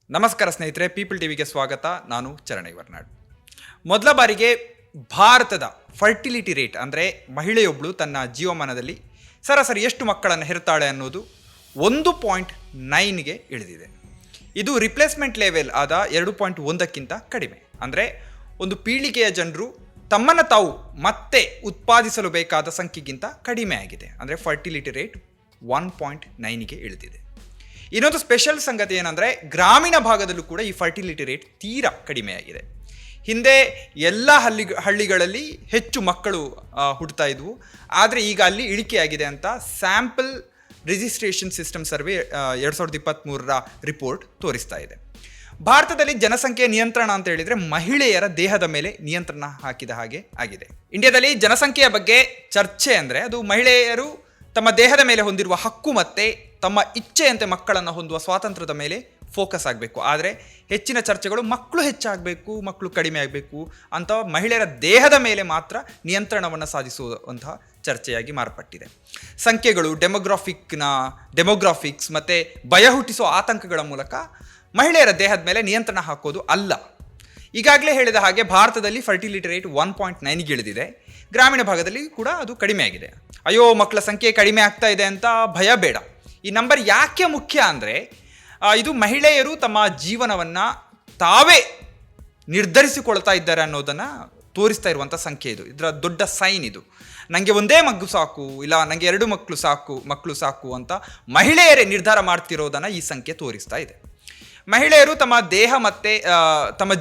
ನಮಸ್ಕಾರ ಸ್ನೇಹಿತರೆ, ಪೀಪಲ್ ಟಿವಿಗೆ ಸ್ವಾಗತ. ನಾನು ಚರಣ್ ವರ್ನಾಡ್. ಮೊದಲ ಬಾರಿಗೆ ಭಾರತದ ಫರ್ಟಿಲಿಟಿ ರೇಟ್ ಅಂದರೆ ಮಹಿಳೆಯೊಬ್ಬಳು ತನ್ನ ಜೀವಮಾನದಲ್ಲಿ ಸರಾಸರಿ ಎಷ್ಟು ಮಕ್ಕಳನ್ನು ಹೆರುತ್ತಾಳೆ ಅನ್ನೋದು 1.9ಗೆ ಇಳಿದಿದೆ. ಇದು ರಿಪ್ಲೇಸ್ಮೆಂಟ್ ಲೆವೆಲ್ ಆದ 2.1ಕ್ಕಿಂತ ಕಡಿಮೆ. ಅಂದರೆ ಒಂದು ಪೀಳಿಗೆಯ ಜನರು ತಮ್ಮನ್ನು ತಾವು ಮತ್ತೆ ಉತ್ಪಾದಿಸಲು ಬೇಕಾದ ಸಂಖ್ಯೆಗಿಂತ ಕಡಿಮೆ ಆಗಿದೆ. ಅಂದರೆ ಫರ್ಟಿಲಿಟಿ ರೇಟ್ 1.9ಗೆ ಇಳಿದಿದೆ. ಇನ್ನೊಂದು ಸ್ಪೆಷಲ್ ಸಂಗತಿ ಏನಂದರೆ, ಗ್ರಾಮೀಣ ಭಾಗದಲ್ಲೂ ಕೂಡ ಈ ಫರ್ಟಿಲಿಟಿ ರೇಟ್ ತೀರಾ ಕಡಿಮೆಯಾಗಿದೆ. ಹಿಂದೆ ಎಲ್ಲ ಹಳ್ಳಿಗಳಲ್ಲಿ ಹೆಚ್ಚು ಮಕ್ಕಳು ಹುಟ್ಟುತ್ತಾ ಇದ್ವು, ಆದರೆ ಈಗ ಅಲ್ಲಿ ಇಳಿಕೆಯಾಗಿದೆ ಅಂತ ಸ್ಯಾಂಪಲ್ ರಿಜಿಸ್ಟ್ರೇಷನ್ ಸಿಸ್ಟಮ್ ಸರ್ವೆ 2023ರ ರಿಪೋರ್ಟ್ ತೋರಿಸ್ತಾ ಇದೆ. ಭಾರತದಲ್ಲಿ ಜನಸಂಖ್ಯೆ ನಿಯಂತ್ರಣ ಅಂತ ಹೇಳಿದರೆ ಮಹಿಳೆಯರ ದೇಹದ ಮೇಲೆ ನಿಯಂತ್ರಣ ಹಾಕಿದ ಹಾಗೆ ಆಗಿದೆ. ಇಂಡಿಯಾದಲ್ಲಿ ಜನಸಂಖ್ಯೆಯ ಬಗ್ಗೆ ಚರ್ಚೆ ಅಂದರೆ ಅದು ಮಹಿಳೆಯರು ತಮ್ಮ ದೇಹದ ಮೇಲೆ ಹೊಂದಿರುವ ಹಕ್ಕು ಮತ್ತು ತಮ್ಮ ಇಚ್ಛೆಯಂತೆ ಮಕ್ಕಳನ್ನು ಹೊಂದುವ ಸ್ವಾತಂತ್ರ್ಯದ ಮೇಲೆ ಫೋಕಸ್ ಆಗಬೇಕು. ಆದರೆ ಹೆಚ್ಚಿನ ಚರ್ಚೆಗಳು ಮಕ್ಕಳು ಹೆಚ್ಚಾಗಬೇಕು, ಮಕ್ಕಳು ಕಡಿಮೆ ಆಗಬೇಕು ಅಂತ ಮಹಿಳೆಯರ ದೇಹದ ಮೇಲೆ ಮಾತ್ರ ನಿಯಂತ್ರಣವನ್ನು ಸಾಧಿಸುವಂತಹ ಚರ್ಚೆಯಾಗಿ ಮಾರ್ಪಟ್ಟಿದೆ. ಸಂಖ್ಯೆಗಳು, ಡೆಮೋಗ್ರಾಫಿಕ್ಸ್ ಮತ್ತು ಭಯ ಹುಟ್ಟಿಸುವ ಆತಂಕಗಳ ಮೂಲಕ ಮಹಿಳೆಯರ ದೇಹದ ಮೇಲೆ ನಿಯಂತ್ರಣ ಹಾಕೋದು ಅಲ್ಲ. ಈಗಾಗಲೇ ಹೇಳಿದ ಹಾಗೆ ಭಾರತದಲ್ಲಿ ಫರ್ಟಿಲಿಟಿ ರೇಟ್ 1.9ಗೆ ಇಳಿದಿದೆ. ಗ್ರಾಮೀಣ ಭಾಗದಲ್ಲಿ ಕೂಡ ಅದು ಕಡಿಮೆ ಆಗಿದೆ. ಅಯ್ಯೋ, ಮಕ್ಕಳ ಸಂಖ್ಯೆ ಕಡಿಮೆ ಆಗ್ತಾ ಇದೆ ಅಂತ ಭಯ ಬೇಡ. ಈ ನಂಬರ್ ಯಾಕೆ ಮುಖ್ಯ ಅಂದರೆ, ಇದು ಮಹಿಳೆಯರು ತಮ್ಮ ಜೀವನವನ್ನು ತಾವೇ ನಿರ್ಧರಿಸಿಕೊಳ್ತಾ ಇದ್ದಾರೆ ಅನ್ನೋದನ್ನು ತೋರಿಸ್ತಾ ಇರುವಂಥ ಸಂಖ್ಯೆ ಇದು. ಇದರ ದೊಡ್ಡ ಸೈನ್ ಇದು. ನನಗೆ ಒಂದೇ ಮಗು ಸಾಕು, ಇಲ್ಲ ನನಗೆ 2 ಮಕ್ಕಳು ಸಾಕು ಅಂತ ಮಹಿಳೆಯರೇ ನಿರ್ಧಾರ ಮಾಡ್ತಿರೋದನ್ನು ಈ ಸಂಖ್ಯೆ ತೋರಿಸ್ತಾ ಇದೆ. ಮಹಿಳೆಯರು ತಮ್ಮ ದೇಹ ಮತ್ತು ತಮ್ಮ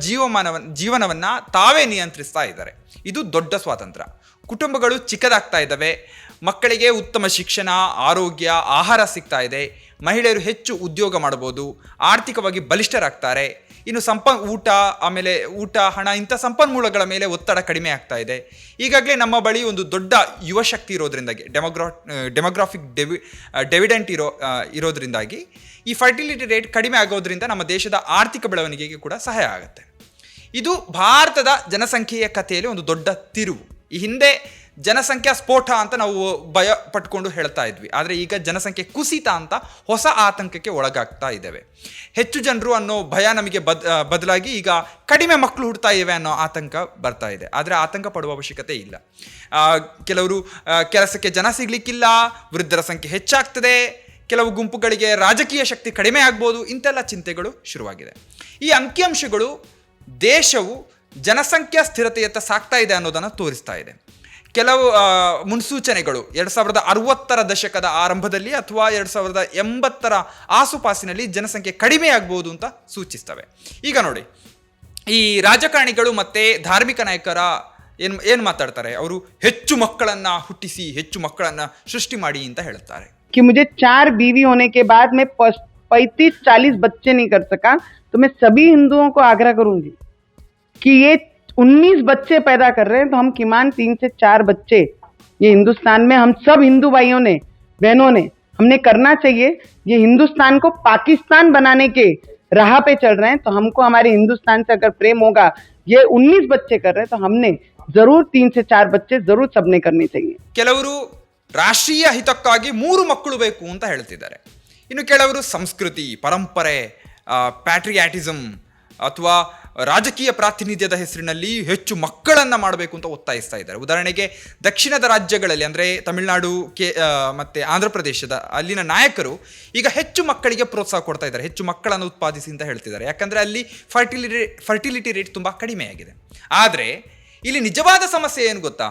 ಜೀವನವನ್ನು ತಾವೇ ನಿಯಂತ್ರಿಸ್ತಾ ಇದ್ದಾರೆ. ಇದು ದೊಡ್ಡ ಸ್ವಾತಂತ್ರ್ಯ. ಕುಟುಂಬಗಳು ಚಿಕ್ಕದಾಗ್ತಾ ಇದ್ದಾವೆ, ಮಕ್ಕಳಿಗೆ ಉತ್ತಮ ಶಿಕ್ಷಣ, ಆರೋಗ್ಯ, ಆಹಾರ ಸಿಗ್ತಾ ಇದೆ, ಮಹಿಳೆಯರು ಹೆಚ್ಚು ಉದ್ಯೋಗ ಮಾಡ್ಬೋದು, ಆರ್ಥಿಕವಾಗಿ ಬಲಿಷ್ಠರಾಗ್ತಾರೆ. ಇನ್ನು ಊಟ, ಹಣ ಇಂಥ ಸಂಪನ್ಮೂಲಗಳ ಮೇಲೆ ಒತ್ತಡ ಕಡಿಮೆ ಆಗ್ತಾ ಇದೆ. ಈಗಾಗಲೇ ನಮ್ಮ ಬಳಿ ಒಂದು ದೊಡ್ಡ ಯುವ ಶಕ್ತಿ ಇರೋದ್ರಿಂದಾಗಿ, ಡೆಮೋಗ್ರಾಫಿಕ್ ಡಿವಿಡೆಂಟ್ ಇರೋದ್ರಿಂದಾಗಿ ಈ ಫರ್ಟಿಲಿಟಿ ರೇಟ್ ಕಡಿಮೆ ಆಗೋದ್ರಿಂದ ನಮ್ಮ ದೇಶದ ಆರ್ಥಿಕ ಬೆಳವಣಿಗೆಗೆ ಕೂಡ ಸಹಾಯ ಆಗುತ್ತೆ. ಇದು ಭಾರತದ ಜನಸಂಖ್ಯೆಯ ಕಥೆಯಲ್ಲಿ ಒಂದು ದೊಡ್ಡ ತಿರುವು. ಈ ಹಿಂದೆ ಜನಸಂಖ್ಯಾ ಸ್ಫೋಟ ಅಂತ ನಾವು ಭಯ ಪಟ್ಕೊಂಡು ಹೇಳ್ತಾ ಇದ್ವಿ, ಆದರೆ ಈಗ ಜನಸಂಖ್ಯೆ ಕುಸಿತ ಅಂತ ಹೊಸ ಆತಂಕಕ್ಕೆ ಒಳಗಾಗ್ತಾ ಇದ್ದೇವೆ. ಹೆಚ್ಚು ಜನರು ಅನ್ನೋ ಭಯ ನಮಗೆ ಬದಲಾಗಿ ಈಗ ಕಡಿಮೆ ಮಕ್ಕಳು ಹುಡ್ತಾ ಇವೆ ಅನ್ನೋ ಆತಂಕ ಬರ್ತಾ ಇದೆ. ಆದರೆ ಆತಂಕ ಪಡುವ ಅವಶ್ಯಕತೆ ಇಲ್ಲ. ಕೆಲವರು ಕೆಲಸಕ್ಕೆ ಜನ ಸಿಗ್ಲಿಕ್ಕಿಲ್ಲ, ವೃದ್ಧರ ಸಂಖ್ಯೆ ಹೆಚ್ಚಾಗ್ತದೆ, ಕೆಲವು ಗುಂಪುಗಳಿಗೆ ರಾಜಕೀಯ ಶಕ್ತಿ ಕಡಿಮೆ ಆಗ್ಬೋದು, ಇಂತೆಲ್ಲ ಚಿಂತೆಗಳು ಶುರುವಾಗಿದೆ. ಈ ಅಂಕಿಅಂಶಗಳು ದೇಶವು ಜನಸಂಖ್ಯಾ ಸ್ಥಿರತೆಯತ್ತ ಸಾಗ್ತಾ ಇದೆ ಅನ್ನೋದನ್ನು ತೋರಿಸ್ತಾ ಇದೆ. ಕೆಲವು ಮುನ್ಸೂಚನೆಗಳು 2060ರ ದಶಕದ ಆರಂಭದಲ್ಲಿ ಅಥವಾ 2080ರ ಆಸುಪಾಸಿನಲ್ಲಿ ಜನಸಂಖ್ಯೆ ಕಡಿಮೆ ಆಗ್ಬೋದು ಅಂತ ಸೂಚಿಸ್ತವೆ. ಈಗ ನೋಡಿ, ಈ ರಾಜಕಾರಣಿಗಳು ಮತ್ತು ಧಾರ್ಮಿಕ ನಾಯಕರ ಏನು ಮಾತಾಡ್ತಾರೆ, ಅವರು ಹೆಚ್ಚು ಮಕ್ಕಳನ್ನು ಹುಟ್ಟಿಸಿ, ಹೆಚ್ಚು ಮಕ್ಕಳನ್ನು ಸೃಷ್ಟಿ ಮಾಡಿ ಅಂತ ಹೇಳ್ತಾರೆ. कि मुझे 4 बीवी होने के बाद मैं 35-40 बच्चे नहीं कर सका, तो मैं सभी हिंदुओं को आग्रह करूंगी कि ये 19 बच्चे पैदा कर रहे हैं, तो हम किमान 3 से 4 बच्चे ये हिंदुस्तान में हम सब हिंदू भाइयों ने, बहनों ने, हमने करना चाहिए. ये हिंदुस्तान को पाकिस्तान बनाने के राह पे चल रहे हैं, तो हमको हमारे हिंदुस्तान से अगर प्रेम होगा, ये 19 बच्चे कर रहे हैं, तो हमने जरूर 3 से 4 बच्चे जरूर सबने करने चाहिए. ಕೆಲವರು ರಾಷ್ಟ್ರೀಯ ಹಿತಕ್ಕಾಗಿ 3 ಮಕ್ಕಳು ಬೇಕು ಅಂತ ಹೇಳ್ತಿದ್ದಾರೆ. ಇನ್ನು ಕೆಲವರು ಸಂಸ್ಕೃತಿ, ಪರಂಪರೆ, ಪ್ಯಾಟ್ರಿಯಾಟಿಸಮ್ ಅಥವಾ ರಾಜಕೀಯ ಪ್ರಾತಿನಿಧ್ಯದ ಹೆಸರಿನಲ್ಲಿ ಹೆಚ್ಚು ಮಕ್ಕಳನ್ನು ಮಾಡಬೇಕು ಅಂತ ಒತ್ತಾಯಿಸ್ತಾ ಇದ್ದಾರೆ. ಉದಾಹರಣೆಗೆ ದಕ್ಷಿಣದ ರಾಜ್ಯಗಳಲ್ಲಿ ಅಂದರೆ ತಮಿಳುನಾಡು ಮತ್ತು ಆಂಧ್ರ ಪ್ರದೇಶದ ಅಲ್ಲಿನ ನಾಯಕರು ಈಗ ಹೆಚ್ಚು ಮಕ್ಕಳಿಗೆ ಪ್ರೋತ್ಸಾಹ ಕೊಡ್ತಾ ಇದ್ದಾರೆ, ಹೆಚ್ಚು ಮಕ್ಕಳನ್ನು ಉತ್ಪಾದಿಸಿ ಅಂತ ಹೇಳ್ತಿದ್ದಾರೆ. ಯಾಕಂದರೆ ಅಲ್ಲಿ ಫರ್ಟಿಲಿಟಿ ರೇಟ್ ತುಂಬ ಕಡಿಮೆಯಾಗಿದೆ. ಆದರೆ ಇಲ್ಲಿ ನಿಜವಾದ ಸಮಸ್ಯೆ ಏನು ಗೊತ್ತಾ?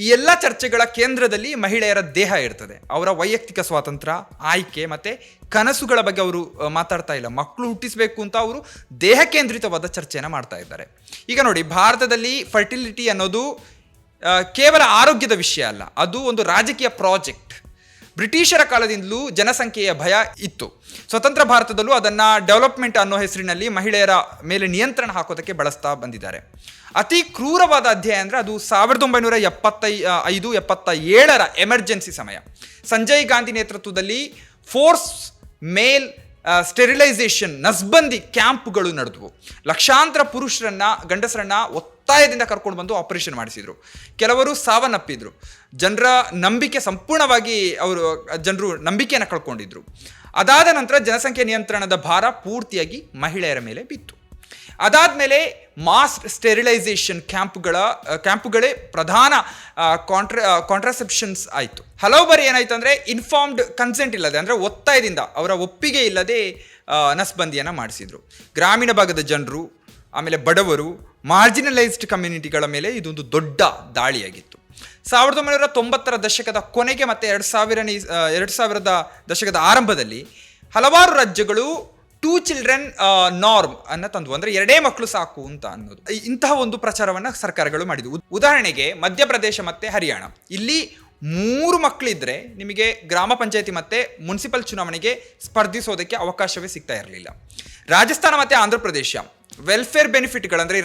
ಈ ಎಲ್ಲ ಚರ್ಚೆಗಳ ಕೇಂದ್ರದಲ್ಲಿ ಮಹಿಳೆಯರ ದೇಹ ಇರ್ತದೆ. ಅವರ ವೈಯಕ್ತಿಕ ಸ್ವಾತಂತ್ರ್ಯ, ಆಯ್ಕೆ ಮತ್ತು ಕನಸುಗಳ ಬಗ್ಗೆ ಅವರು ಮಾತಾಡ್ತಾ ಇಲ್ಲ. ಮಕ್ಕಳು ಹುಟ್ಟಿಸಬೇಕು ಅಂತ ಅವರು ದೇಹ ಕೇಂದ್ರಿತವಾದ ಚರ್ಚೆಯನ್ನು ಮಾಡ್ತಾ ಇದ್ದಾರೆ. ಈಗ ನೋಡಿ, ಭಾರತದಲ್ಲಿ ಫರ್ಟಿಲಿಟಿ ಅನ್ನೋದು ಕೇವಲ ಆರೋಗ್ಯದ ವಿಷಯ ಅಲ್ಲ, ಅದು ಒಂದು ರಾಜಕೀಯ ಪ್ರಾಜೆಕ್ಟ್. ಬ್ರಿಟಿಷರ ಕಾಲದಿಂದಲೂ ಜನಸಂಖ್ಯೆಯ ಭಯ ಇತ್ತು. ಸ್ವತಂತ್ರ ಭಾರತದಲ್ಲೂ ಅದನ್ನು ಡೆವಲಪ್ಮೆಂಟ್ ಅನ್ನೋ ಹೆಸರಿನಲ್ಲಿ ಮಹಿಳೆಯರ ಮೇಲೆ ನಿಯಂತ್ರಣ ಹಾಕೋದಕ್ಕೆ ಬಳಸ್ತಾ ಬಂದಿದ್ದಾರೆ. ಅತಿ ಕ್ರೂರವಾದ ಅಧ್ಯಾಯ ಅಂದರೆ ಅದು 1975-77ರ ಎಮರ್ಜೆನ್ಸಿ ಸಮಯ. ಸಂಜಯ್ ಗಾಂಧಿ ನೇತೃತ್ವದಲ್ಲಿ ಫೋರ್ಸ್ ಮೇಲ್ ಸ್ಟೆರಿಲೈಸೇಷನ್ ನಸ್ಬಂದಿ ಕ್ಯಾಂಪ್ಗಳು ನಡೆದವು. ಲಕ್ಷಾಂತರ ಗಂಡಸರನ್ನ ಒತ್ತಾಯದಿಂದ ಕರ್ಕೊಂಡು ಬಂದು ಆಪರೇಷನ್ ಮಾಡಿಸಿದ್ರು. ಕೆಲವರು ಸಾವನ್ನಪ್ಪಿದ್ರು. ಜನರ ನಂಬಿಕೆ ಸಂಪೂರ್ಣವಾಗಿ ಜನರು ನಂಬಿಕೆಯನ್ನು ಕಳ್ಕೊಂಡಿದ್ರು. ಅದಾದ ನಂತರ ಜನಸಂಖ್ಯೆ ನಿಯಂತ್ರಣದ ಭಾರ ಪೂರ್ತಿಯಾಗಿ ಮಹಿಳೆಯರ ಮೇಲೆ ಬಿತ್ತು. ಅದಾದಮೇಲೆ ಮಾಸ್ ಸ್ಟೆರಿಲೈಸೇಷನ್ ಕ್ಯಾಂಪ್ಗಳೇ ಪ್ರಧಾನ ಕಾಂಟ್ರಾಸೆಪ್ಷನ್ಸ್ ಆಯಿತು. ಹಲವು ಬಾರಿ ಏನಾಯ್ತು ಅಂದರೆ ಇನ್ಫಾರ್ಮ್ಡ್ ಕನ್ಸೆಂಟ್ ಇಲ್ಲದೆ, ಅಂದರೆ ಒತ್ತಾಯದಿಂದ, ಅವರ ಒಪ್ಪಿಗೆ ಇಲ್ಲದೆ ನಸ್ಬಂದಿಯನ್ನು ಮಾಡಿಸಿದ್ರು. ಗ್ರಾಮೀಣ ಭಾಗದ ಜನರು, ಆಮೇಲೆ ಬಡವರು, ಮಾರ್ಜಿನಲೈಸ್ಡ್ ಕಮ್ಯುನಿಟಿಗಳ ಮೇಲೆ ಇದೊಂದು ದೊಡ್ಡ ದಾಳಿಯಾಗಿತ್ತು. 1990ರ ದಶಕದ ಕೊನೆಗೆ ಮತ್ತು 2000ದ ದಶಕದ ಆರಂಭದಲ್ಲಿ ಹಲವಾರು ರಾಜ್ಯಗಳು 2 children ನಾರ್ಮ್ ಅನ್ನು ತಂದು, ಅಂದರೆ 2 ಮಕ್ಕಳು ಸಾಕು ಅಂತ ಅನ್ನೋದು, ಇಂತಹ ಒಂದು ಪ್ರಚಾರವನ್ನು ಸರ್ಕಾರಗಳು ಮಾಡಿದ್ವು. ಉದಾಹರಣೆಗೆ ಮಧ್ಯಪ್ರದೇಶ ಮತ್ತು ಹರಿಯಾಣ, ಇಲ್ಲಿ 3 ಮಕ್ಕಳಿದ್ರೆ ನಿಮಗೆ ಗ್ರಾಮ ಪಂಚಾಯತಿ ಮತ್ತು ಮುನ್ಸಿಪಲ್ ಚುನಾವಣೆಗೆ ಸ್ಪರ್ಧಿಸೋದಕ್ಕೆ ಅವಕಾಶವೇ ಸಿಗ್ತಾ ಇರಲಿಲ್ಲ. ರಾಜಸ್ಥಾನ ಮತ್ತು ಆಂಧ್ರ ಪ್ರದೇಶ ವೆಲ್ಫೇರ್ ಬೆನಿಫಿಟ್ಗಳಂದರೆ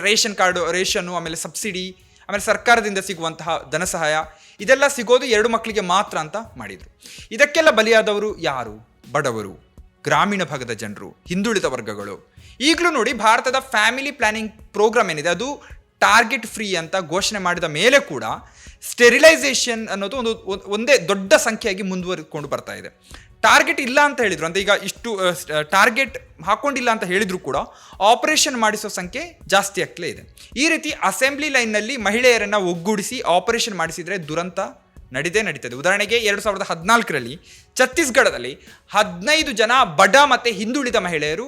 ರೇಷನ್ನು, ಆಮೇಲೆ ಸಬ್ಸಿಡಿ, ಆಮೇಲೆ ಸರ್ಕಾರದಿಂದ ಸಿಗುವಂತಹ ಧನ ಸಹಾಯ, ಇದೆಲ್ಲ ಸಿಗೋದು 2 ಮಕ್ಕಳಿಗೆ ಮಾತ್ರ ಅಂತ ಮಾಡಿದರು. ಇದಕ್ಕೆಲ್ಲ ಬಲಿಯಾದವರು ಯಾರು? ಬಡವರು, ಗ್ರಾಮೀಣ ಭಾಗದ ಜನರು, ಹಿಂದುಳಿದ ವರ್ಗಗಳು. ಈಗಲೂ ನೋಡಿ, ಭಾರತದ ಫ್ಯಾಮಿಲಿ ಪ್ಲಾನಿಂಗ್ ಪ್ರೋಗ್ರಾಮ್ ಏನಿದೆ ಅದು ಟಾರ್ಗೆಟ್ ಫ್ರೀ ಅಂತ ಘೋಷಣೆ ಮಾಡಿದ ಮೇಲೆ ಕೂಡ ಸ್ಟೆರಿಲೈಸೇಷನ್ ಅನ್ನೋದು ಒಂದೇ ದೊಡ್ಡ ಸಂಖ್ಯೆಯಾಗಿ ಮುಂದುವರಿಕೊಂಡು ಬರ್ತಾ ಇದೆ. ಟಾರ್ಗೆಟ್ ಇಲ್ಲ ಅಂತ ಹೇಳಿದ್ರು, ಅಂದರೆ ಈಗ ಇಷ್ಟು ಟಾರ್ಗೆಟ್ ಹಾಕೊಂಡಿಲ್ಲ ಅಂತ ಹೇಳಿದ್ರು ಕೂಡ ಆಪರೇಷನ್ ಮಾಡಿಸೋ ಸಂಖ್ಯೆ ಜಾಸ್ತಿ ಆಗ್ತಲೇ ಇದೆ. ಈ ರೀತಿ ಅಸೆಂಬ್ಲಿ ಲೈನ್ನಲ್ಲಿ ಮಹಿಳೆಯರನ್ನು ಒಗ್ಗೂಡಿಸಿ ಆಪರೇಷನ್ ಮಾಡಿಸಿದರೆ ದುರಂತ ನಡೀತದೆ. ಉದಾಹರಣೆಗೆ 2014ರಲ್ಲಿ ಛತ್ತೀಸ್ಗಢದಲ್ಲಿ 15 ಜನ ಬಡ ಮತ್ತು ಹಿಂದುಳಿದ ಮಹಿಳೆಯರು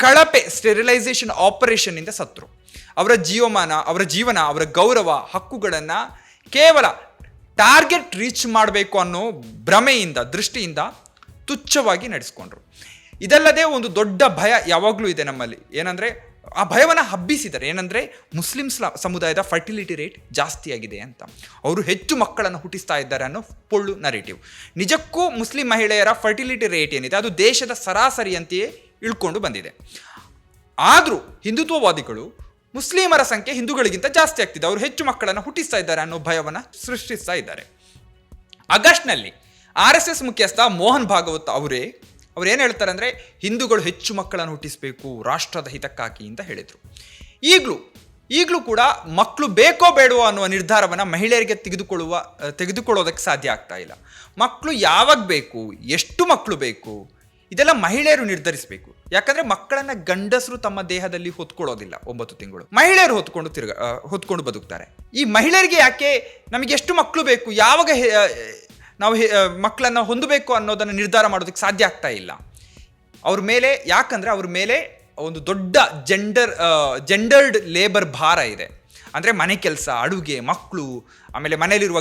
ಕಳಪೆ ಸ್ಟೆರಿಲೈಸೇಷನ್ ಆಪರೇಷನ್ನಿಂದ ಸತ್ತರು. ಅವರ ಜೀವನ, ಅವರ ಗೌರವ, ಹಕ್ಕುಗಳನ್ನು ಕೇವಲ ಟಾರ್ಗೆಟ್ ರೀಚ್ ಮಾಡಬೇಕು ಅನ್ನೋ ದೃಷ್ಟಿಯಿಂದ ತುಚ್ಛವಾಗಿ ನಡೆಸ್ಕೊಂಡ್ರು. ಇದಲ್ಲದೆ ಒಂದು ದೊಡ್ಡ ಭಯ ಯಾವಾಗಲೂ ಇದೆ ನಮ್ಮಲ್ಲಿ, ಏನಂದರೆ ಆ ಭಯವನ್ನು ಹಬ್ಬಿಸಿದ್ದಾರೆ. ಏನಂದರೆ ಮುಸ್ಲಿಂ ಸಮುದಾಯದ ಫರ್ಟಿಲಿಟಿ ರೇಟ್ ಜಾಸ್ತಿ ಆಗಿದೆ ಅಂತ, ಅವರು ಹೆಚ್ಚು ಮಕ್ಕಳನ್ನು ಹುಟ್ಟಿಸ್ತಾ ಇದ್ದಾರೆ ಅನ್ನೋ ಪೊಳ್ಳು ನರೇಟಿವ್. ನಿಜಕ್ಕೂ ಮುಸ್ಲಿಂ ಮಹಿಳೆಯರ ಫರ್ಟಿಲಿಟಿ ರೇಟ್ ಏನಿದೆ ಅದು ದೇಶದ ಸರಾಸರಿಯಂತೆಯೇ ಇಳ್ಕೊಂಡು ಬಂದಿದೆ. ಆದರೂ ಹಿಂದುತ್ವವಾದಿಗಳು ಮುಸ್ಲಿಮರ ಸಂಖ್ಯೆ ಹಿಂದೂಗಳಿಗಿಂತ ಜಾಸ್ತಿ ಆಗ್ತಿದೆ, ಅವರು ಹೆಚ್ಚು ಮಕ್ಕಳನ್ನು ಹುಟ್ಟಿಸ್ತಾ ಇದ್ದಾರೆ ಅನ್ನೋ ಭಯವನ್ನು ಸೃಷ್ಟಿಸ್ತಾ ಇದ್ದಾರೆ. ಆಗಸ್ಟ್ನಲ್ಲಿ RSS ಮುಖ್ಯಸ್ಥ ಮೋಹನ್ ಭಾಗವತ್ ಅವ್ರು ಏನು ಹೇಳ್ತಾರೆ ಅಂದರೆ, ಹಿಂದೂಗಳು ಹೆಚ್ಚು ಮಕ್ಕಳನ್ನು ಹುಟ್ಟಿಸಬೇಕು ರಾಷ್ಟ್ರದ ಹಿತಕ್ಕಾಗಿ ಅಂತ ಹೇಳಿದರು. ಈಗಲೂ ಕೂಡ ಮಕ್ಕಳು ಬೇಕೋ ಬೇಡವೋ ಅನ್ನುವ ನಿರ್ಧಾರವನ್ನು ಮಹಿಳೆಯರಿಗೆ ತೆಗೆದುಕೊಳ್ಳೋದಕ್ಕೆ ಸಾಧ್ಯ ಆಗ್ತಾ ಇಲ್ಲ. ಮಕ್ಕಳು ಯಾವಾಗ ಬೇಕು, ಎಷ್ಟು ಮಕ್ಕಳು ಬೇಕು, ಇದೆಲ್ಲ ಮಹಿಳೆಯರು ನಿರ್ಧರಿಸಬೇಕು. ಯಾಕಂದರೆ ಮಕ್ಕಳನ್ನು ಗಂಡಸರು ತಮ್ಮ ದೇಹದಲ್ಲಿ ಹೊತ್ಕೊಳ್ಳೋದಿಲ್ಲ. 9 ತಿಂಗಳು ಮಹಿಳೆಯರು ಹೊತ್ಕೊಂಡು ಬದುಕ್ತಾರೆ. ಈ ಮಹಿಳೆಯರಿಗೆ ಯಾಕೆ ನಮಗೆ ಎಷ್ಟು ಮಕ್ಕಳು ಬೇಕು, ಯಾವಾಗ ನಾವು ಮಕ್ಕಳನ್ನು ಹೊಂದಬೇಕು ಅನ್ನೋದನ್ನು ನಿರ್ಧಾರ ಮಾಡೋದಕ್ಕೆ ಸಾಧ್ಯ ಆಗ್ತಾ ಇಲ್ಲ ಯಾಕಂದರೆ ಅವ್ರ ಮೇಲೆ ಒಂದು ದೊಡ್ಡ ಜೆಂಡರ್ಡ್ ಲೇಬರ್ ಭಾರ ಇದೆ. ಅಂದರೆ ಮನೆ ಕೆಲಸ, ಅಡುಗೆ, ಮಕ್ಕಳು, ಆಮೇಲೆ ಮನೆಯಲ್ಲಿರುವ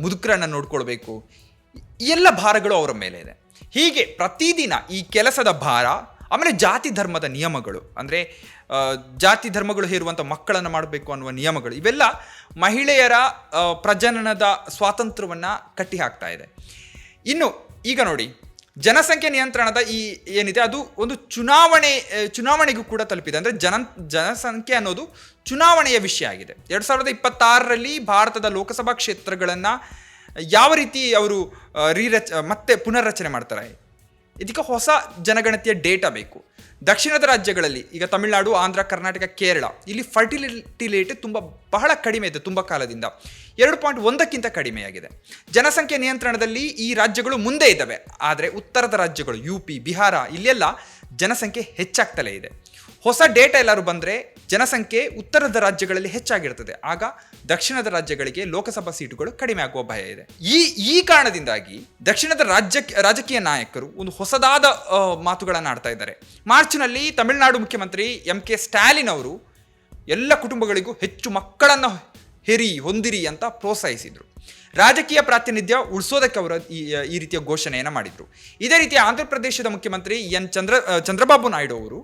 ಮುದುಕರನ್ನು ನೋಡ್ಕೊಳ್ಬೇಕು, ಈ ಎಲ್ಲ ಭಾರಗಳು ಅವರ ಮೇಲೆ ಇದೆ. ಹೀಗೆ ಪ್ರತಿದಿನ ಈ ಕೆಲಸದ ಭಾರ, ಆಮೇಲೆ ಜಾತಿ ಧರ್ಮದ ನಿಯಮಗಳು, ಅಂದರೆ ಜಾತಿ ಧರ್ಮಗಳು ಹೇರುವಂಥ ಮಕ್ಕಳನ್ನು ಮಾಡಬೇಕು ಅನ್ನುವ ನಿಯಮಗಳು, ಇವೆಲ್ಲ ಮಹಿಳೆಯರ ಪ್ರಜನನದ ಸ್ವಾತಂತ್ರ್ಯವನ್ನು ಕಟ್ಟಿ ಹಾಕ್ತಾ ಇದೆ. ಇನ್ನು ಈಗ ನೋಡಿ, ಜನಸಂಖ್ಯೆ ನಿಯಂತ್ರಣದ ಏನಿದೆ ಅದು ಒಂದು ಚುನಾವಣೆಗೂ ಕೂಡ ತಲುಪಿದೆ. ಅಂದರೆ ಜನಸಂಖ್ಯೆ ಅನ್ನೋದು ಚುನಾವಣೆಯ ವಿಷಯ ಆಗಿದೆ. 2026ರಲ್ಲಿ ಭಾರತದ ಲೋಕಸಭಾ ಕ್ಷೇತ್ರಗಳನ್ನು ಯಾವ ರೀತಿ ಅವರು ಮತ್ತೆ ಪುನರ್ರಚನೆ ಮಾಡ್ತಾರೆ, ಇದಕ್ಕೆ ಹೊಸ ಜನಗಣತಿಯ ಡೇಟಾ ಬೇಕು. ದಕ್ಷಿಣದ ರಾಜ್ಯಗಳಲ್ಲಿ ಈಗ ತಮಿಳುನಾಡು, ಆಂಧ್ರ, ಕರ್ನಾಟಕ, ಕೇರಳ, ಇಲ್ಲಿ ಫರ್ಟಿಲಿಟಿ ರೇಟ್ ಬಹಳ ಕಡಿಮೆ ಇದೆ. ತುಂಬ ಕಾಲದಿಂದ 2.1ಕ್ಕಿಂತ ಕಡಿಮೆಯಾಗಿದೆ. ಜನಸಂಖ್ಯೆ ನಿಯಂತ್ರಣದಲ್ಲಿ ಈ ರಾಜ್ಯಗಳು ಮುಂದೆ ಇದ್ದಾವೆ. ಆದರೆ ಉತ್ತರದ ರಾಜ್ಯಗಳು, UP, ಬಿಹಾರ, ಇಲ್ಲೆಲ್ಲ ಜನಸಂಖ್ಯೆ ಹೆಚ್ಚಾಗ್ತಲೇ ಇದೆ. ಹೊಸ ಡೇಟಾ ಎಲ್ಲರೂ ಬಂದರೆ ಜನಸಂಖ್ಯೆ ಉತ್ತರದ ರಾಜ್ಯಗಳಲ್ಲಿ ಹೆಚ್ಚಾಗಿರ್ತದೆ. ಆಗ ದಕ್ಷಿಣದ ರಾಜ್ಯಗಳಿಗೆ ಲೋಕಸಭಾ ಸೀಟುಗಳು ಕಡಿಮೆ ಆಗುವ ಭಯ ಇದೆ. ಈ ಕಾರಣದಿಂದಾಗಿ ದಕ್ಷಿಣದ ರಾಜಕೀಯ ನಾಯಕರು ಒಂದು ಹೊಸದಾದ ಮಾತುಗಳನ್ನು ಆಡ್ತಾ ಇದ್ದಾರೆ. ಮಾರ್ಚ್ನಲ್ಲಿ ತಮಿಳುನಾಡು ಮುಖ್ಯಮಂತ್ರಿ MK ಸ್ಟಾಲಿನ್ ಅವರು ಎಲ್ಲ ಕುಟುಂಬಗಳಿಗೂ ಹೆಚ್ಚು ಮಕ್ಕಳನ್ನು ಹೊಂದಿರಿ ಅಂತ ಪ್ರೋತ್ಸಾಹಿಸಿದರು. ರಾಜಕೀಯ ಪ್ರಾತಿನಿಧ್ಯ ಉಳಿಸೋದಕ್ಕೆ ಅವರು ಈ ರೀತಿಯ ಘೋಷಣೆಯನ್ನು ಮಾಡಿದರು. ಇದೇ ರೀತಿ ಆಂಧ್ರ ಪ್ರದೇಶದ ಮುಖ್ಯಮಂತ್ರಿ ಚಂದ್ರಬಾಬು ನಾಯ್ಡು ಅವರು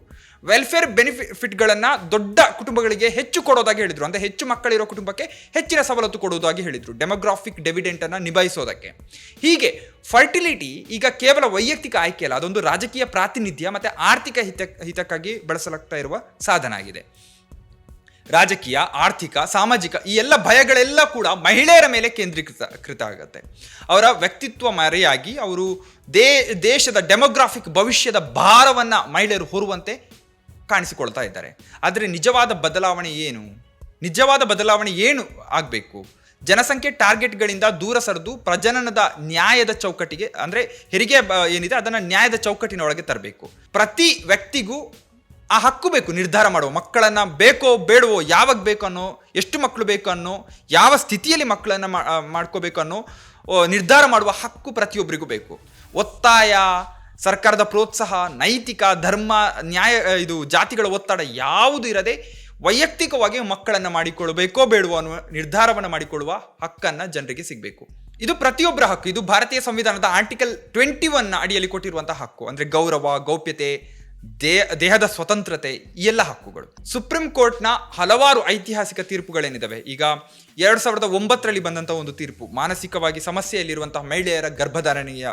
ವೆಲ್ಫೇರ್ ಬೆನಿಫಿಟ್ಗಳನ್ನು ದೊಡ್ಡ ಕುಟುಂಬಗಳಿಗೆ ಹೆಚ್ಚು ಕೊಡೋದಾಗಿ ಹೇಳಿದರು. ಅಂದರೆ ಹೆಚ್ಚು ಮಕ್ಕಳಿರೋ ಕುಟುಂಬಕ್ಕೆ ಹೆಚ್ಚಿನ ಸವಲತ್ತು ಕೊಡುವುದಾಗಿ ಹೇಳಿದರು, ಡೆಮೋಗ್ರಾಫಿಕ್ ಡಿವಿಡೆಂಟನ್ನು ನಿಭಾಯಿಸೋದಕ್ಕೆ. ಹೀಗೆ ಫರ್ಟಿಲಿಟಿ ಈಗ ಕೇವಲ ವೈಯಕ್ತಿಕ ಆಯ್ಕೆ ಅಲ್ಲ, ಅದೊಂದು ರಾಜಕೀಯ ಪ್ರಾತಿನಿಧ್ಯ ಮತ್ತು ಆರ್ಥಿಕ ಹಿತಕ್ಕಾಗಿ ಬಳಸಲಾಗ್ತಾ ಇರುವ ಸಾಧನ ಆಗಿದೆ. ರಾಜಕೀಯ, ಆರ್ಥಿಕ, ಸಾಮಾಜಿಕ ಈ ಎಲ್ಲ ಭಯಗಳೆಲ್ಲ ಕೂಡ ಮಹಿಳೆಯರ ಮೇಲೆ ಕೇಂದ್ರೀಕೃತ ಆಗುತ್ತೆ. ಅವರ ವ್ಯಕ್ತಿತ್ವ ಮರೆಯಾಗಿ ಅವರು ದೇಶದ ಡೆಮೋಗ್ರಾಫಿಕ್ ಭವಿಷ್ಯದ ಭಾರವನ್ನು ಮಹಿಳೆಯರು ಹೊರುವಂತೆ ಕಾಣಿಸಿಕೊಳ್ತಾ ಇದ್ದಾರೆ. ಆದರೆ ನಿಜವಾದ ಬದಲಾವಣೆ ಏನು ಆಗಬೇಕು? ಜನಸಂಖ್ಯೆ ಟಾರ್ಗೆಟ್ಗಳಿಂದ ದೂರ ಸರಿದು ಪ್ರಜನನದ ನ್ಯಾಯದ ಚೌಕಟ್ಟಿಗೆ, ಅಂದರೆ ಹೆರಿಗೆ ಏನಿದೆ ಅದನ್ನು ನ್ಯಾಯದ ಚೌಕಟ್ಟಿನೊಳಗೆ ತರಬೇಕು. ಪ್ರತಿ ವ್ಯಕ್ತಿಗೂ ಆ ಹಕ್ಕು ಬೇಕು ನಿರ್ಧಾರ ಮಾಡುವ, ಮಕ್ಕಳನ್ನು ಬೇಕೋ ಬೇಡವೋ, ಯಾವಾಗ ಬೇಕು ಅನ್ನೋ, ಎಷ್ಟು ಮಕ್ಕಳು ಬೇಕು ಅನ್ನೋ, ಯಾವ ಸ್ಥಿತಿಯಲ್ಲಿ ಮಕ್ಕಳನ್ನು ಮಾಡ್ಕೋಬೇಕು ಅನ್ನೋ ನಿರ್ಧಾರ ಮಾಡುವ ಹಕ್ಕು ಪ್ರತಿಯೊಬ್ಬರಿಗೂ ಬೇಕು. ಒತ್ತಾಯ, ಸರ್ಕಾರದ ಪ್ರೋತ್ಸಾಹ, ನೈತಿಕ, ಧರ್ಮ, ನ್ಯಾಯ, ಜಾತಿಗಳ ಒತ್ತಡ ಯಾವುದು ಇರದೆ ವೈಯಕ್ತಿಕವಾಗಿ ಮಕ್ಕಳನ್ನು ಮಾಡಿಕೊಳ್ಳಬೇಕೋ ಬೇಡವೋ ಅನ್ನುವ ನಿರ್ಧಾರವನ್ನು ಮಾಡಿಕೊಳ್ಳುವ ಹಕ್ಕನ್ನು ಜನರಿಗೆ ಸಿಗಬೇಕು. ಇದು ಪ್ರತಿಯೊಬ್ಬರ ಹಕ್ಕು. ಇದು ಭಾರತೀಯ ಸಂವಿಧಾನದ ಆರ್ಟಿಕಲ್ 21 ಅಡಿಯಲ್ಲಿ ಕೊಟ್ಟಿರುವಂತಹ ಹಕ್ಕು. ಅಂದರೆ ಗೌರವ, ಗೌಪ್ಯತೆ, ದೇಹದ ಸ್ವತಂತ್ರತೆ, ಈ ಎಲ್ಲ ಹಕ್ಕುಗಳು. ಸುಪ್ರೀಂ ಕೋರ್ಟ್ನ ಹಲವಾರು ಐತಿಹಾಸಿಕ ತೀರ್ಪುಗಳೇನಿದ್ದಾವೆ, ಈಗ 2009ರಲ್ಲಿ ಬಂದಂಥ ಒಂದು ತೀರ್ಪು, ಮಾನಸಿಕವಾಗಿ ಸಮಸ್ಯೆಯಲ್ಲಿರುವಂತಹ ಮಹಿಳೆಯರ ಗರ್ಭಧಾರಣೆಯ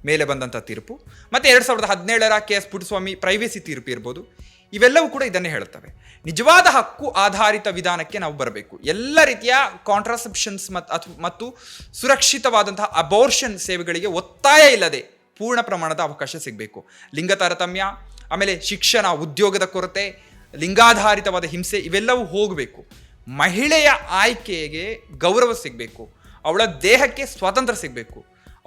ಮೇಲೆ ಬಂದಂಥ ತೀರ್ಪು, ಮತ್ತು 2017ರ KS ಪುಟ್ಟಸ್ವಾಮಿ ಪ್ರೈವೇಸಿ ತೀರ್ಪು ಇರ್ಬೋದು, ಇವೆಲ್ಲವೂ ಕೂಡ ಇದನ್ನೇ ಹೇಳುತ್ತವೆ. ನಿಜವಾದ ಹಕ್ಕು ಆಧಾರಿತ ವಿಧಾನಕ್ಕೆ ನಾವು ಬರಬೇಕು. ಎಲ್ಲ ರೀತಿಯ ಕಾಂಟ್ರಾಸೆಪ್ಷನ್ಸ್ ಮತ್ತು ಸುರಕ್ಷಿತವಾದಂತಹ ಅಬೋರ್ಷನ್ ಸೇವೆಗಳಿಗೆ ಒತ್ತಾಯ ಇಲ್ಲದೆ ಪೂರ್ಣ ಪ್ರಮಾಣದ ಅವಕಾಶ ಸಿಗಬೇಕು. ಲಿಂಗ ತಾರತಮ್ಯ, ಆಮೇಲೆ ಶಿಕ್ಷಣ, ಉದ್ಯೋಗದ ಕೊರತೆ, ಲಿಂಗಾಧಾರಿತವಾದ ಹಿಂಸೆ ಇವೆಲ್ಲವೂ ಹೋಗಬೇಕು. ಮಹಿಳೆಯ ಆಯ್ಕೆಗೆ ಗೌರವ ಸಿಗಬೇಕು. ಅವಳ ದೇಹಕ್ಕೆ ಸ್ವಾತಂತ್ರ್ಯ ಸಿಗಬೇಕು.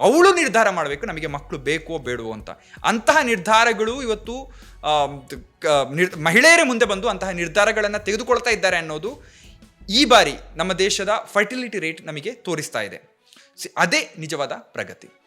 ಅವಳು ನಿರ್ಧಾರ ಮಾಡಬೇಕು ನಮಗೆ ಮಕ್ಕಳು ಬೇಕೋ ಬೇಡವೋ ಅಂತ. ಅಂತಹ ನಿರ್ಧಾರಗಳು ಇವತ್ತು ಮಹಿಳೆಯರೇ ಮುಂದೆ ಬಂದು ಅಂತಹ ನಿರ್ಧಾರಗಳನ್ನು ತೆಗೆದುಕೊಳ್ತಾ ಇದ್ದಾರೆ ಅನ್ನೋದು ಈ ಬಾರಿ ನಮ್ಮ ದೇಶದ ಫರ್ಟಿಲಿಟಿ ರೇಟ್ ನಮಗೆ ತೋರಿಸ್ತಾ ಇದೆ. ಅದೇ ನಿಜವಾದ ಪ್ರಗತಿ.